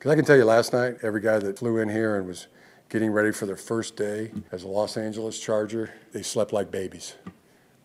Because I can tell you last night, every guy that flew in here and was getting ready for their first day as a Los Angeles Charger, they slept like babies,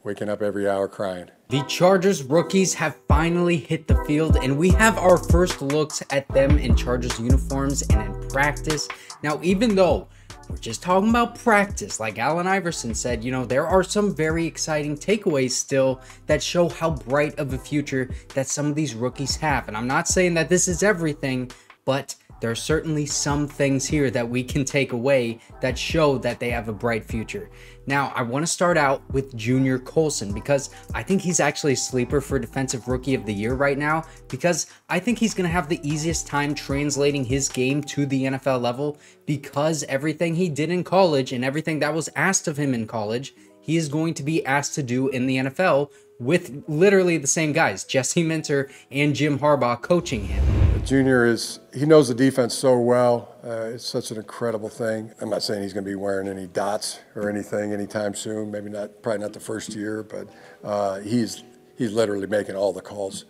waking up every hour crying. The Chargers rookies have finally hit the field, and we have our first looks at them in Chargers uniforms and in practice. Now, even though we're just talking about practice, like Allen Iverson said, you know, there are some very exciting takeaways still that show how bright of a future that some of these rookies have. And I'm not saying that this is everything, but there are certainly some things here that we can take away that show that they have a bright future. Now, I want to start out with Junior Colson because I think he's actually a sleeper for Defensive Rookie of the Year right now, because I think he's going to have the easiest time translating his game to the NFL level, because everything he did in college and everything that was asked of him in college, he is going to be asked to do in the NFL with literally the same guys, Jesse Minter and Jim Harbaugh coaching him. Junior he knows the defense so well. It's such an incredible thing. I'm not saying he's going to be wearing any dots or anything anytime soon. Maybe not, probably not the first year, but he's literally making all the calls.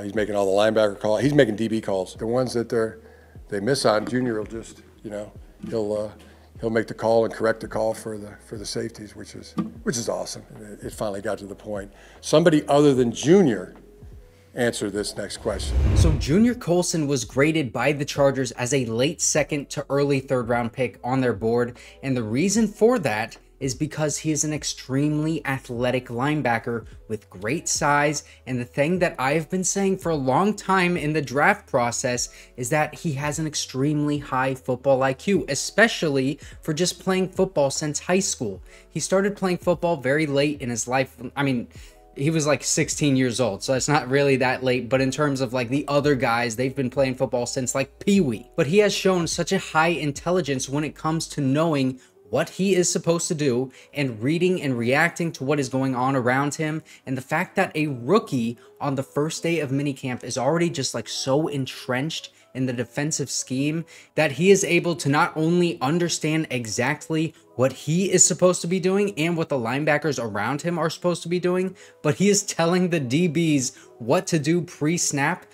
He's making all the linebacker calls. He's making DB calls. The ones that they miss on, Junior will just, you know, he'll make the call and correct the call for the safeties, which is awesome. It finally got to the point. Somebody other than Junior answer this next question. So Junior Colson was graded by the Chargers as a late second to early third round pick on their board, and the reason for that is because he is an extremely athletic linebacker with great size. And the thing that I've been saying for a long time in the draft process is that he has an extremely high football IQ, especially for just playing football since high school. He started playing football very late in his life. I mean, he was like 16 years old, so it's not really that late, but in terms of like the other guys, they've been playing football since like Pee-wee. But he has shown such a high intelligence when it comes to knowing what he is supposed to do and reading and reacting to what is going on around him. And the fact that a rookie on the first day of minicamp is already just like so entrenched in the defensive scheme that he is able to not only understand exactly what he is supposed to be doing and what the linebackers around him are supposed to be doing, but he is telling the DBs what to do pre-snap.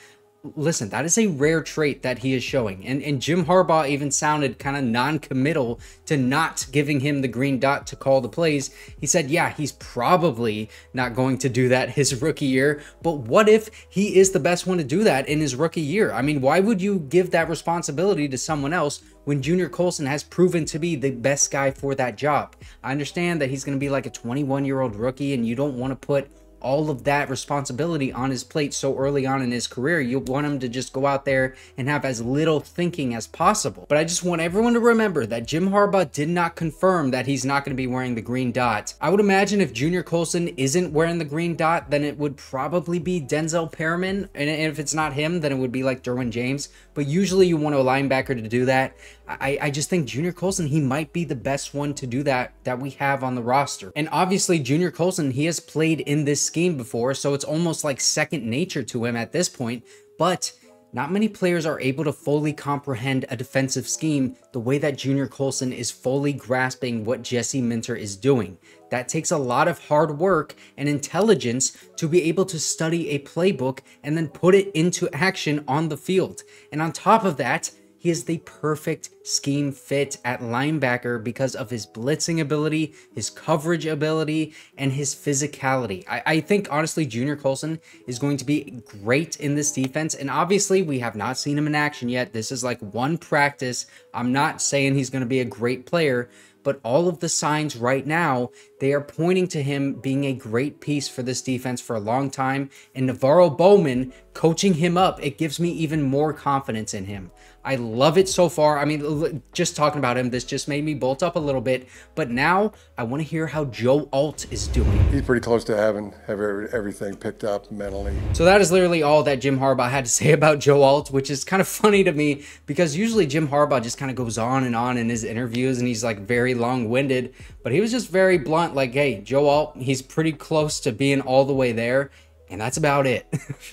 Listen, that is a rare trait that he is showing. And Jim Harbaugh even sounded kind of non-committal to not giving him the green dot to call the plays. He said, yeah, he's probably not going to do that his rookie year, but what if he is the best one to do that in his rookie year? I mean, why would you give that responsibility to someone else when Junior Colson has proven to be the best guy for that job? I understand that he's going to be like a 21-year-old rookie, and you don't want to put all of that responsibility on his plate so early on in his career. You want him to just go out there and have as little thinking as possible. But I just want everyone to remember that Jim Harbaugh did not confirm that he's not going to be wearing the green dot. I would imagine if Junior Colson isn't wearing the green dot, then it would probably be Denzel Perriman. And if it's not him, then it would be like Derwin James. But usually you want a linebacker to do that. I just think Junior Colson, he might be the best one to do that we have on the roster. And obviously Junior Colson, he has played in this scheme before, so it's almost like second nature to him at this point. But not many players are able to fully comprehend a defensive scheme the way that Junior Colson is fully grasping what Jesse Minter is doing. That takes a lot of hard work and intelligence to be able to study a playbook and then put it into action on the field. And on top of that, he is the perfect scheme fit at linebacker because of his blitzing ability, his coverage ability, and his physicality. I think, honestly, Junior Colson is going to be great in this defense. And obviously, we have not seen him in action yet. This is like one practice. I'm not saying he's going to be a great player, but all of the signs right now, they are pointing to him being a great piece for this defense for a long time. And Navarro Bauman coaching him up, it gives me even more confidence in him. I love it so far. I mean, just talking about him, this just made me bolt up a little bit. But now I want to hear how Joe Alt is doing. He's pretty close to have everything picked up mentally. So that is literally all that Jim Harbaugh had to say about Joe Alt, which is kind of funny to me because usually Jim Harbaugh just kind of goes on in his interviews and he's like very long-winded. But he was just very blunt, like, hey, Joe Alt, he's pretty close to being all the way there. And that's about it.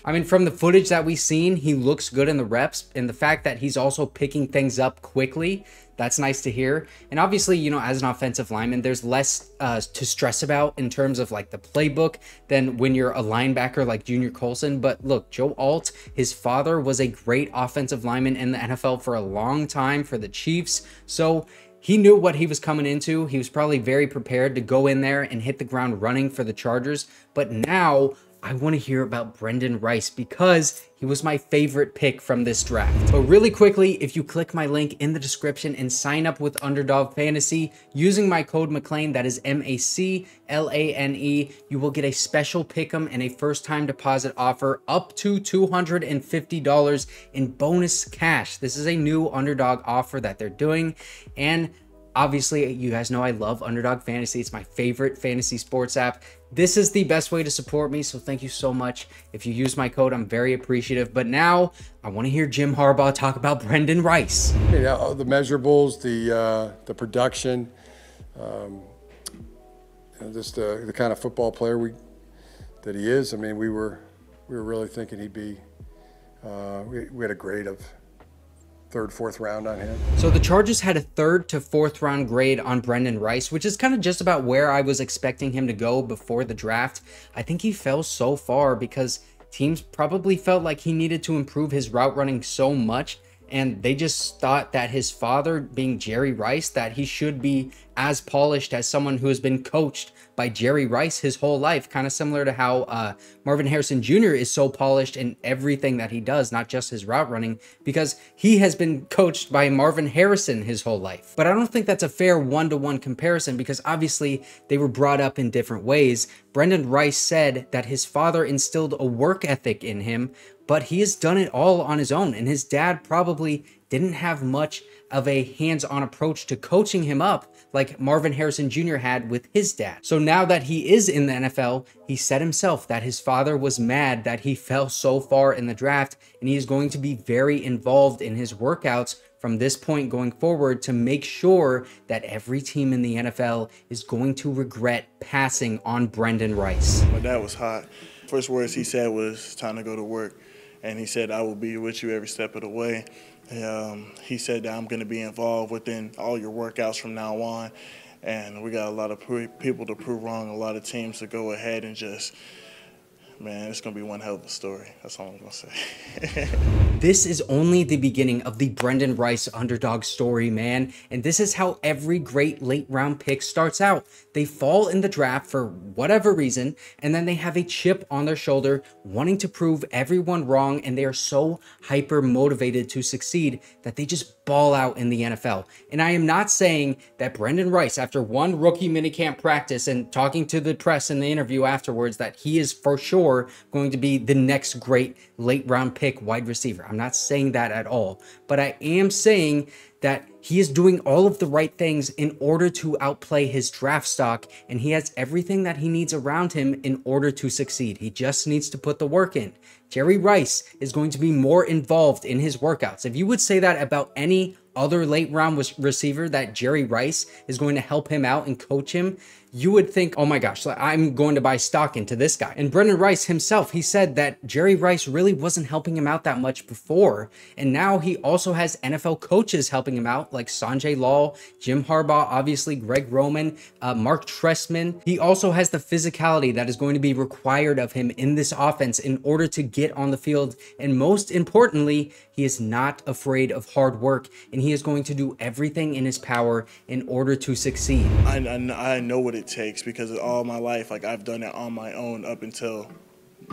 I mean, from the footage that we've seen, he looks good in the reps, and the fact that he's also picking things up quickly, that's nice to hear. And obviously, you know, as an offensive lineman, there's less to stress about in terms of like the playbook than when you're a linebacker like Junior Colson. But look, Joe Alt, his father was a great offensive lineman in the NFL for a long time for the Chiefs. So he knew what he was coming into. He was probably very prepared to go in there and hit the ground running for the Chargers. But now I want to hear about Brenden Rice because he was my favorite pick from this draft. But really quickly, if you click my link in the description and sign up with Underdog Fantasy using my code McLane, that is MACLANE, you will get a special pick'em and a first-time deposit offer up to $250 in bonus cash. This is a new Underdog offer that they're doing, and obviously, you guys know I love Underdog Fantasy. It's my favorite fantasy sports app. This is the best way to support me, so thank you so much. If you use my code, I'm very appreciative. But now, I want to hear Jim Harbaugh talk about Brenden Rice. Yeah, the measurables, the production, just the kind of football player that he is. I mean, we were really thinking he'd be. We had a grade of third, fourth round on him. So the Chargers had a 3rd to 4th round grade on Brenden Rice, which is kind of just about where I was expecting him to go before the draft. I think he fell so far because teams probably felt like he needed to improve his route running so much, and they just thought that his father, being Jerry Rice, that he should be as polished as someone who has been coached by Jerry Rice his whole life, kind of similar to how Marvin Harrison Jr. is so polished in everything that he does, not just his route running, because he has been coached by Marvin Harrison his whole life. But I don't think that's a fair one-to-one comparison because obviously they were brought up in different ways. Brenden Rice said that his father instilled a work ethic in him, but he has done it all on his own, and his dad probably didn't have much of a hands-on approach to coaching him up like Marvin Harrison Jr. had with his dad. So now that he is in the NFL, he said himself that his father was mad that he fell so far in the draft, and he is going to be very involved in his workouts from this point going forward to make sure that every team in the NFL is going to regret passing on Brenden Rice. My dad was hot. First words he said was, "Time to go to work." And he said, "I will be with you every step of the way." He said that I'm going to be involved within all your workouts from now on. And we got a lot of people to prove wrong, a lot of teams to go ahead and just, man, it's going to be one hell of a story. That's all I'm going to say. This is only the beginning of the Brenden Rice underdog story, man. And this is how every great late round pick starts out. They fall in the draft for whatever reason, and then they have a chip on their shoulder wanting to prove everyone wrong, and they are so hyper motivated to succeed that they just ball out in the NFL. And I am not saying that Brenden Rice, after one rookie minicamp practice and talking to the press in the interview afterwards, that he is for sure going to be the next great late round pick wide receiver. I'm not saying that at all, but I am saying that he is doing all of the right things in order to outplay his draft stock, and he has everything that he needs around him in order to succeed. He just needs to put the work in. Jerry Rice is going to be more involved in his workouts. If you would say that about any other late round receiver, that Jerry Rice is going to help him out and coach him, you would think, oh my gosh, I'm going to buy stock into this guy. And Brenden Rice himself, he said that Jerry Rice really wasn't helping him out that much before. And now he also has NFL coaches helping him out, like Sanjay Lal, Jim Harbaugh, obviously Greg Roman, Mark Trestman. He also has the physicality that is going to be required of him in this offense in order to get on the field. And most importantly, he is not afraid of hard work, and he is going to do everything in his power in order to succeed. I know what it takes because all my life, like, I've done it on my own up until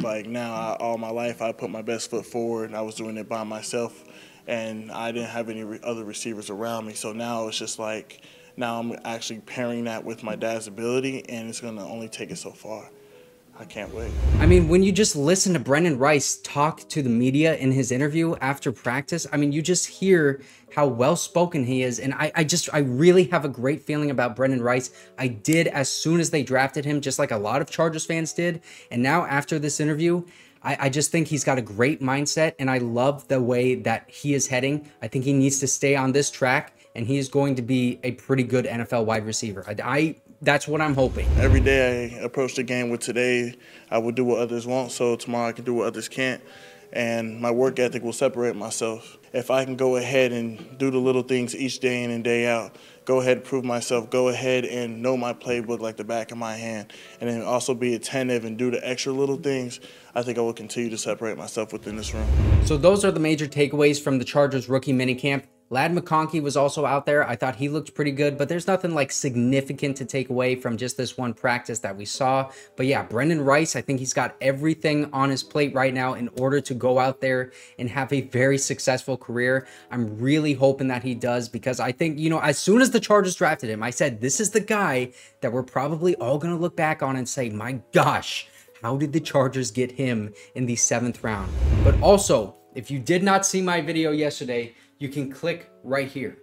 like now. All my life I put my best foot forward. I was doing it by myself, and I didn't have any other receivers around me. So now it's just like, now I'm actually pairing that with my dad's ability, and it's going to only take it so far. I can't wait. I mean, when you just listen to Brenden Rice talk to the media in his interview after practice, I mean, you just hear how well-spoken he is. And I really have a great feeling about Brenden Rice. I did as soon as they drafted him, just like a lot of Chargers fans did. And now after this interview, I just think he's got a great mindset, and I love the way that he is heading. I think he needs to stay on this track, and he is going to be a pretty good NFL wide receiver. I that's what I'm hoping. Every day I approach the game with today, I will do what others won't, so tomorrow I can do what others can't. And my work ethic will separate myself. If I can go ahead and do the little things each day in and day out, go ahead and prove myself, go ahead and know my playbook like the back of my hand, and then also be attentive and do the extra little things, I think I will continue to separate myself within this room. So those are the major takeaways from the Chargers rookie minicamp. Lad McConkey was also out there. I thought he looked pretty good, but there's nothing like significant to take away from just this one practice that we saw. But yeah, Brenden Rice, I think he's got everything on his plate right now in order to go out there and have a very successful career. I'm really hoping that he does, because I think, you know, as soon as the Chargers drafted him, I said, this is the guy that we're probably all going to look back on and say, my gosh, how did the Chargers get him in the 7th round? But also, if you did not see my video yesterday, you can click right here.